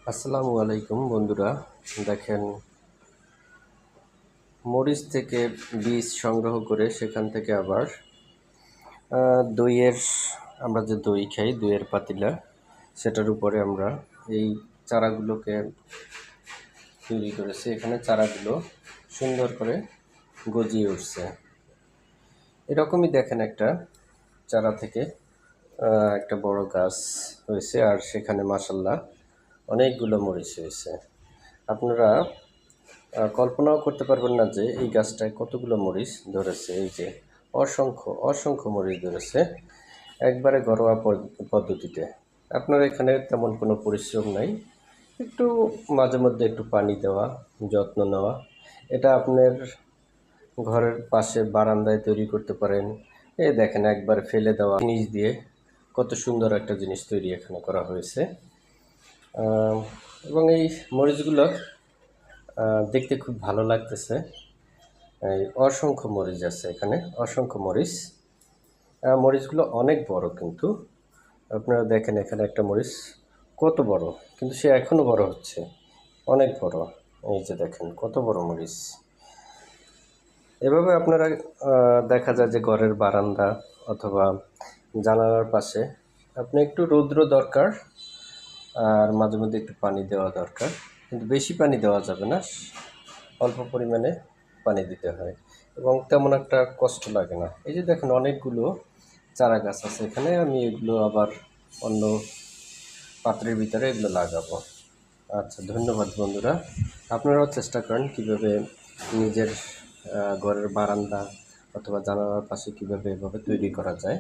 আসসালামু আলাইকুম বন্ধুরা। দেখেন, মরিচ থেকে বীজ সংগ্রহ করে সেখান থেকে আবার দইয়ের, আমরা যে দই খাই, দইয়ের পাতিলা, সেটার উপরে আমরা এই চারাগুলোকে তৈরি করেছি। এখানে চারাগুলো সুন্দর করে গজিয়ে উঠছে। এরকমই দেখেন, একটা চারা থেকে একটা বড় গাছ হয়েছে, আর সেখানে মাশাআল্লাহ অনেকগুলো মরিচ হয়েছে। আপনারা কল্পনাও করতে পারবেন না যে এই গাছটায় কতগুলো মরিচ ধরেছে। এই যে অসংখ্য অসংখ্য মরিচ ধরেছে, একবারে ঘরোয়া পদ্ধতিতে। আপনার এখানে তেমন কোনো পরিশ্রম নাই, একটু মাঝে মধ্যে একটু পানি দেওয়া, যত্ন নেওয়া। এটা আপনার ঘরের পাশে বারান্দায় তৈরি করতে পারেন। এই দেখেন, একবার ফেলে দেওয়া জিনিস দিয়ে কত সুন্দর একটা জিনিস তৈরি এখানে করা হয়েছে। এবং এই মরিচগুলো দেখতে খুব ভালো লাগতেছে। এই অসংখ্য মরিচ আছে এখানে, অসংখ্য মরিচ। মরিচগুলো অনেক বড়, কিন্তু আপনারা দেখেন এখানে একটা মরিচ কত বড়, কিন্তু সে এখনও বড় হচ্ছে, অনেক বড়। এই যে দেখেন কত বড় মরিচ। এভাবে আপনারা দেখা যায় যে ঘরের বারান্দা অথবা জানালার পাশে আপনি একটু রৌদ্র দরকার, আর মাঝে মধ্যে একটু পানি দেওয়া দরকার, কিন্তু বেশি পানি দেওয়া যাবে না, অল্প পরিমাণে পানি দিতে হয় এবং তেমন একটা কষ্ট লাগে না। এই যে দেখেন অনেকগুলো চারা গাছ আছে এখানে, আমি এগুলো আবার অন্য পাত্রের ভিতরে এগুলো লাগাবো। আচ্ছা, ধন্যবাদ বন্ধুরা। আপনারাও চেষ্টা করেন কীভাবে নিজের ঘরের বারান্দা অথবা জানালার পাশে কীভাবে এভাবে তৈরি করা যায়।